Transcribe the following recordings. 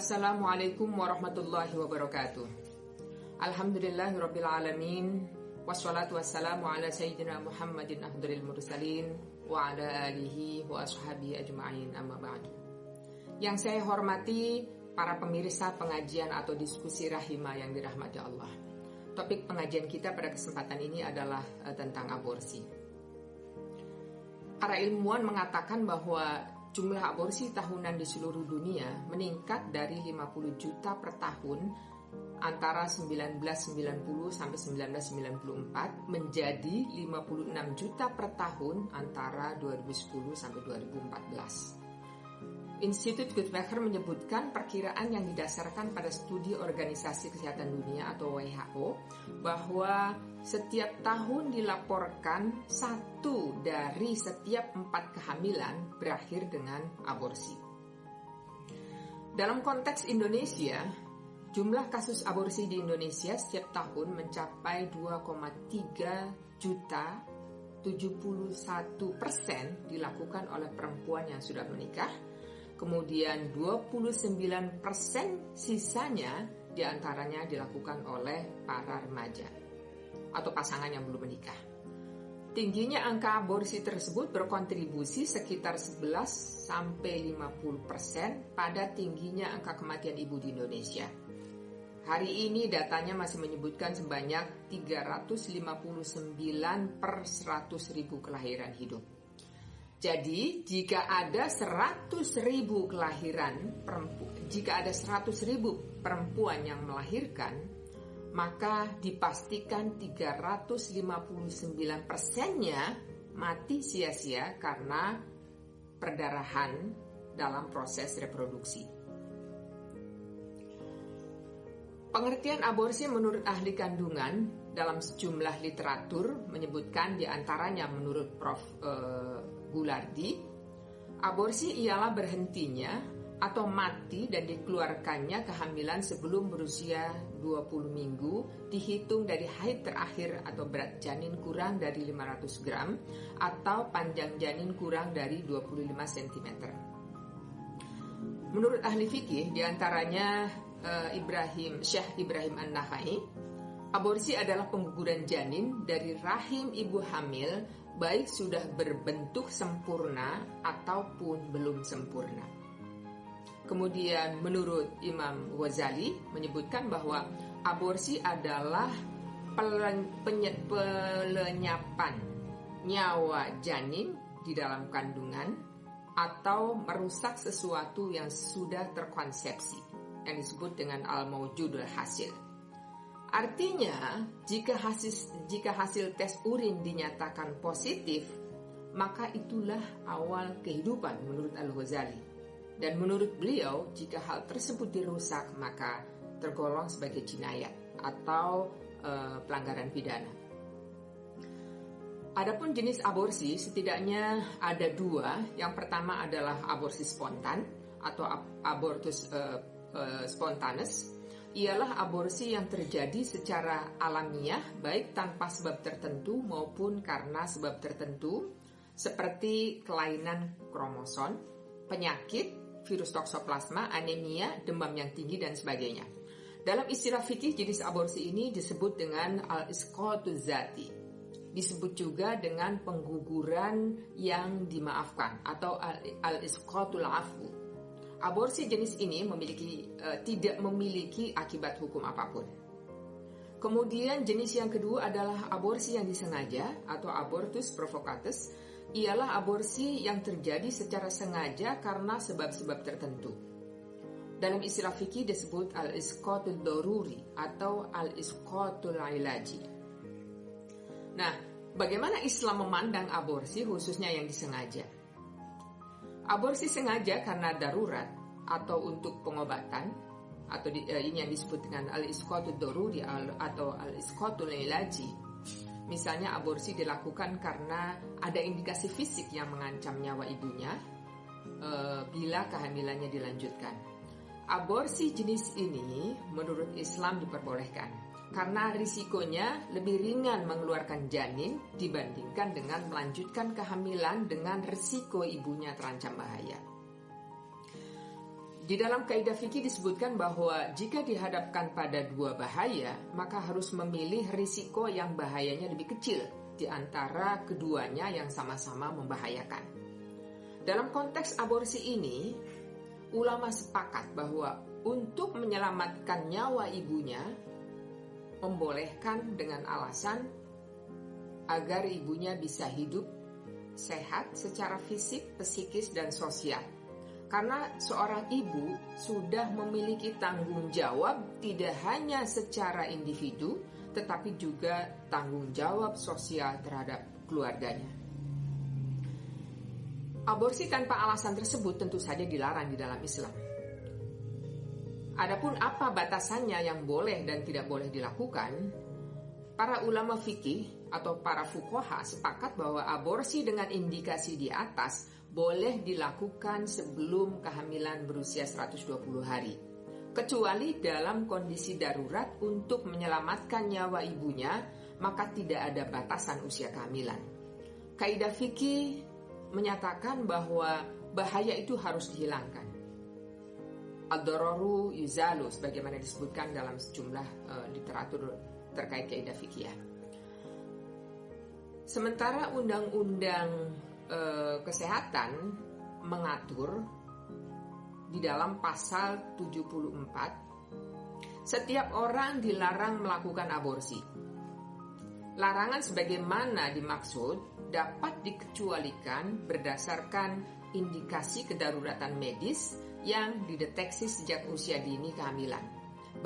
Assalamualaikum warahmatullahi wabarakatuh. Alhamdulillahirabbil alamin. Wassalatu wassalamu ala sayyidina Muhammadin afdhalil mursalin wa ala alihi wa ashabihi ajma'in, amma ba'du. Yang saya hormati para pemirsa pengajian atau diskusi rahimah yang dirahmati Allah. Topik pengajian kita pada kesempatan ini adalah tentang aborsi. Para ilmuwan mengatakan bahwa jumlah aborsi tahunan di seluruh dunia meningkat dari 50 juta per tahun antara 1990 sampai 1994 menjadi 56 juta per tahun antara 2010 sampai 2014. Institut Guttmacher menyebutkan perkiraan yang didasarkan pada studi Organisasi Kesehatan Dunia atau WHO bahwa setiap tahun dilaporkan 1 dari setiap 4 kehamilan berakhir dengan aborsi. Dalam konteks Indonesia, jumlah kasus aborsi di Indonesia setiap tahun mencapai 2,3 juta, 71% dilakukan oleh perempuan yang sudah menikah. Kemudian 29% sisanya diantaranya dilakukan oleh para remaja atau pasangan yang belum menikah. Tingginya angka aborsi tersebut berkontribusi sekitar 11-50% pada tingginya angka kematian ibu di Indonesia. Hari ini datanya masih menyebutkan sebanyak 359 per 100.000 kelahiran hidup. Jadi, jika ada 100.000 kelahiran jika ada 100.000 perempuan yang melahirkan, maka dipastikan 359%-nya mati sia-sia karena perdarahan dalam proses reproduksi. Pengertian aborsi menurut ahli kandungan dalam sejumlah literatur menyebutkan diantaranya menurut Prof. Gulardi, aborsi ialah berhentinya atau mati dan dikeluarkannya kehamilan sebelum berusia 20 minggu dihitung dari haid terakhir atau berat janin kurang dari 500 gram atau panjang janin kurang dari 25 cm. Menurut ahli fikih diantaranya Syekh Ibrahim An-Nakhai, aborsi adalah pengguguran janin dari rahim ibu hamil baik sudah berbentuk sempurna ataupun belum sempurna. Kemudian menurut Imam Ghazali menyebutkan bahwa aborsi adalah pelenyapan nyawa janin di dalam kandungan atau merusak sesuatu yang sudah terkonsepsi yang disebut dengan al-maujudul hasil. Artinya, jika hasil tes urin dinyatakan positif, maka itulah awal kehidupan menurut Al-Ghazali. Dan menurut beliau, jika hal tersebut dirusak, maka tergolong sebagai jinayat atau pelanggaran pidana. Adapun jenis aborsi setidaknya ada 2. Yang pertama adalah aborsi spontan atau abortus spontaneous. Ialah aborsi yang terjadi secara alamiah baik tanpa sebab tertentu maupun karena sebab tertentu seperti kelainan kromosom, penyakit, virus toksoplasma, anemia, demam yang tinggi dan sebagainya. Dalam istilah fikih jenis aborsi ini disebut dengan al-isqatu zati. Disebut juga dengan pengguguran yang dimaafkan atau al-isqatul afu. Aborsi jenis ini tidak memiliki akibat hukum apapun. Kemudian jenis yang kedua adalah aborsi yang disengaja atau abortus provocatus. Ialah aborsi yang terjadi secara sengaja karena sebab-sebab tertentu. Dalam istilah fikih disebut al-isqatul daruri atau al-isqatul ilaji. Nah, bagaimana Islam memandang aborsi khususnya yang disengaja? Aborsi sengaja karena darurat atau untuk pengobatan atau ini yang disebut dengan al-isqatul daruri atau al-isqatul ilaji. Misalnya aborsi dilakukan karena ada indikasi fisik yang mengancam nyawa ibunya bila kehamilannya dilanjutkan. Aborsi jenis ini menurut Islam diperbolehkan karena risikonya lebih ringan mengeluarkan janin dibandingkan dengan melanjutkan kehamilan dengan risiko ibunya terancam bahaya. Di dalam kaidah fikih disebutkan bahwa jika dihadapkan pada dua bahaya, maka harus memilih risiko yang bahayanya lebih kecil di antara keduanya yang sama-sama membahayakan. Dalam konteks aborsi ini, ulama sepakat bahwa untuk menyelamatkan nyawa ibunya, membolehkan dengan alasan agar ibunya bisa hidup sehat secara fisik, psikis, dan sosial. Karena seorang ibu sudah memiliki tanggung jawab tidak hanya secara individu, tetapi juga tanggung jawab sosial terhadap keluarganya. Aborsi tanpa alasan tersebut tentu saja dilarang di dalam Islam. Adapun apa batasannya yang boleh dan tidak boleh dilakukan, para ulama fikih atau para fuqaha sepakat bahwa aborsi dengan indikasi di atas boleh dilakukan sebelum kehamilan berusia 120 hari. Kecuali dalam kondisi darurat untuk menyelamatkan nyawa ibunya, maka tidak ada batasan usia kehamilan. Kaidah fikih menyatakan bahwa bahaya itu harus dihilangkan. Ad-dararu yuzalu, sebagaimana disebutkan dalam sejumlah literatur terkait kaidah fikih. Sementara undang-undang kesehatan mengatur di dalam pasal 74, setiap orang dilarang melakukan aborsi. Larangan sebagaimana dimaksud dapat dikecualikan berdasarkan indikasi kedaruratan medis yang dideteksi sejak usia dini kehamilan,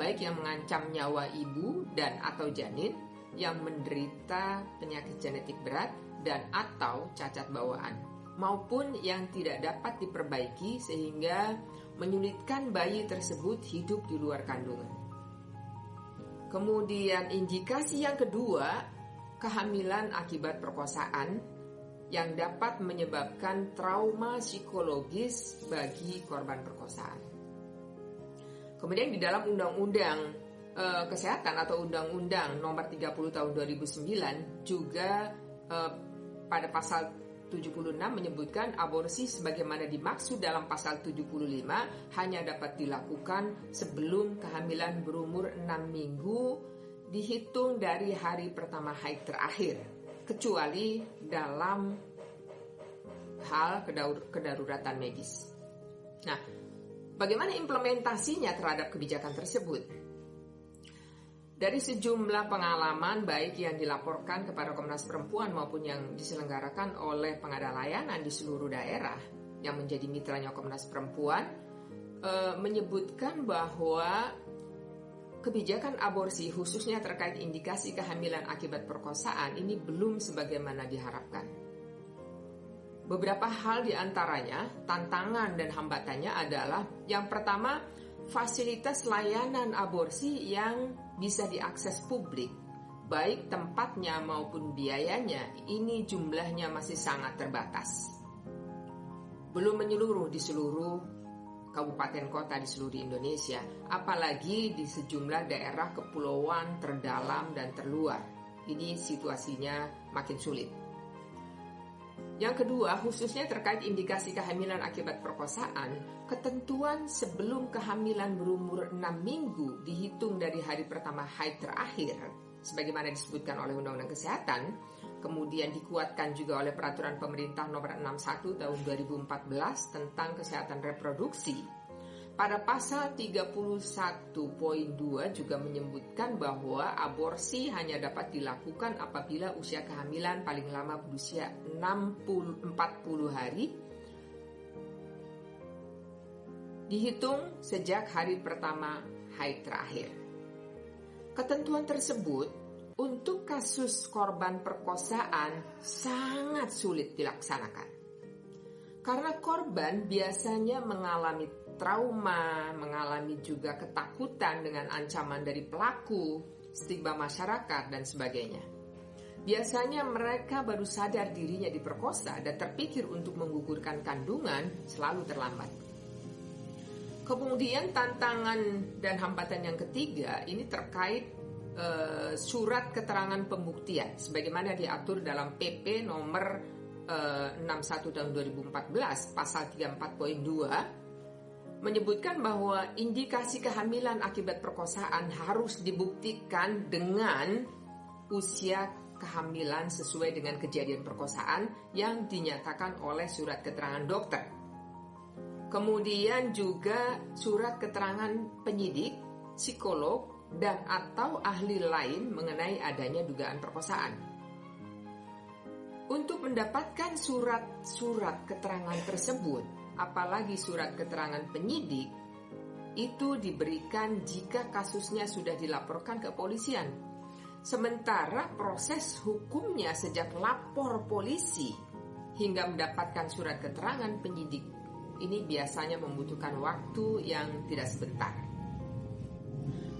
baik yang mengancam nyawa ibu dan atau janin yang menderita penyakit genetik berat dan atau cacat bawaan, maupun yang tidak dapat diperbaiki sehingga menyulitkan bayi tersebut hidup di luar kandungan. Kemudian indikasi yang kedua, kehamilan akibat perkosaan yang dapat menyebabkan trauma psikologis bagi korban perkosaan. Kemudian di dalam undang-undang kesehatan atau undang-undang nomor 30 tahun 2009 juga pada pasal 76 menyebutkan aborsi sebagaimana dimaksud dalam pasal 75 hanya dapat dilakukan sebelum kehamilan berumur 6 minggu dihitung dari hari pertama haid terakhir, kecuali dalam hal kedaruratan medis. Nah, bagaimana implementasinya terhadap kebijakan tersebut? Dari sejumlah pengalaman baik yang dilaporkan kepada Komnas Perempuan maupun yang diselenggarakan oleh pengada layanan di seluruh daerah yang menjadi mitranya Komnas Perempuan, menyebutkan bahwa kebijakan aborsi khususnya terkait indikasi kehamilan akibat perkosaan ini belum sebagaimana diharapkan. Beberapa hal diantaranya, tantangan dan hambatannya adalah yang pertama, fasilitas layanan aborsi yang bisa diakses publik, baik tempatnya maupun biayanya, ini jumlahnya masih sangat terbatas. Belum menyeluruh di seluruh kabupaten kota di seluruh Indonesia, apalagi di sejumlah daerah kepulauan terdalam dan terluar. Ini situasinya makin sulit. Yang kedua, khususnya terkait indikasi kehamilan akibat perkosaan, ketentuan sebelum kehamilan berumur 6 minggu dihitung dari hari pertama haid terakhir, sebagaimana disebutkan oleh Undang-Undang Kesehatan, kemudian dikuatkan juga oleh Peraturan Pemerintah Nomor 61 Tahun 2014 tentang Kesehatan Reproduksi. Pada pasal 31.2 juga menyebutkan bahwa aborsi hanya dapat dilakukan apabila usia kehamilan paling lama berusia 40 hari dihitung sejak hari pertama haid terakhir. Ketentuan tersebut untuk kasus korban perkosaan sangat sulit dilaksanakan. Karena korban biasanya mengalami trauma, mengalami juga ketakutan dengan ancaman dari pelaku, stigma masyarakat, dan sebagainya. Biasanya mereka baru sadar dirinya diperkosa dan terpikir untuk menggugurkan kandungan selalu terlambat. Kemudian tantangan dan hambatan yang ketiga ini terkait surat keterangan pembuktian sebagaimana diatur dalam PP nomor 61 tahun 2014 pasal 34.2 menyebutkan bahwa indikasi kehamilan akibat perkosaan harus dibuktikan dengan usia kehamilan sesuai dengan kejadian perkosaan yang dinyatakan oleh surat keterangan dokter. Kemudian juga surat keterangan penyidik, psikolog, dan atau ahli lain mengenai adanya dugaan perkosaan. Untuk mendapatkan surat-surat keterangan tersebut, apalagi surat keterangan penyidik, itu diberikan jika kasusnya sudah dilaporkan ke kepolisian. Sementara proses hukumnya sejak lapor polisi hingga mendapatkan surat keterangan penyidik, ini biasanya membutuhkan waktu yang tidak sebentar.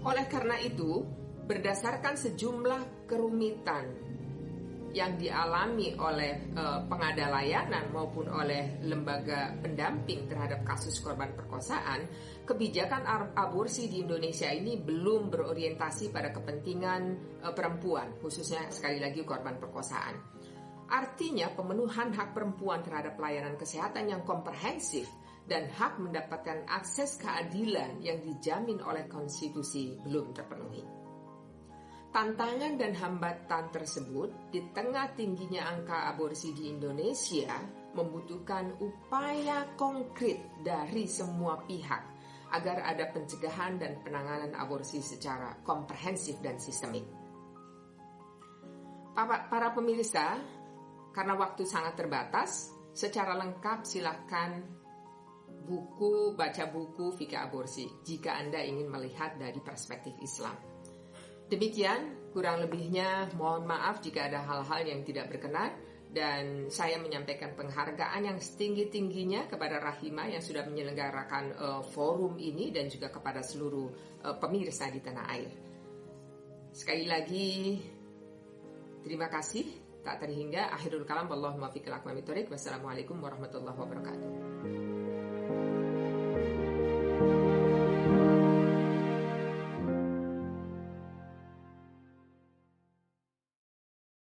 Oleh karena itu, berdasarkan sejumlah kerumitan yang dialami oleh pengada layanan maupun oleh lembaga pendamping terhadap kasus korban perkosaan, kebijakan aborsi di Indonesia ini belum berorientasi pada kepentingan perempuan, khususnya sekali lagi korban perkosaan. Artinya pemenuhan hak perempuan terhadap pelayanan kesehatan yang komprehensif dan hak mendapatkan akses keadilan yang dijamin oleh konstitusi belum terpenuhi. Tantangan dan hambatan tersebut di tengah tingginya angka aborsi di Indonesia membutuhkan upaya konkret dari semua pihak agar ada pencegahan dan penanganan aborsi secara komprehensif dan sistemik. Para pemirsa, karena waktu sangat terbatas, secara lengkap silakan baca buku Fikih Aborsi jika Anda ingin melihat dari perspektif Islam. Demikian, kurang lebihnya mohon maaf jika ada hal-hal yang tidak berkenan, dan saya menyampaikan penghargaan yang setinggi-tingginya kepada Rahima yang sudah menyelenggarakan forum ini dan juga kepada seluruh pemirsa di tanah air. Sekali lagi, terima kasih. Tak terhingga, akhirul kalam, wallahumma fiqil aqwamit thoriq. Wassalamualaikum warahmatullahi wabarakatuh.